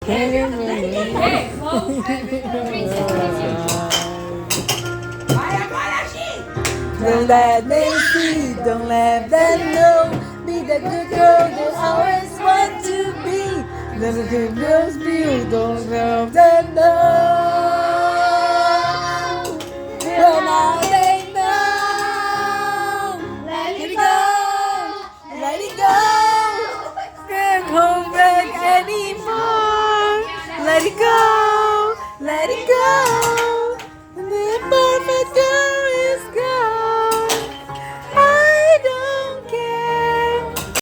Don't let them see, don't let them know. Be the good girl you always want to be. The good girls be, don't let them know. When I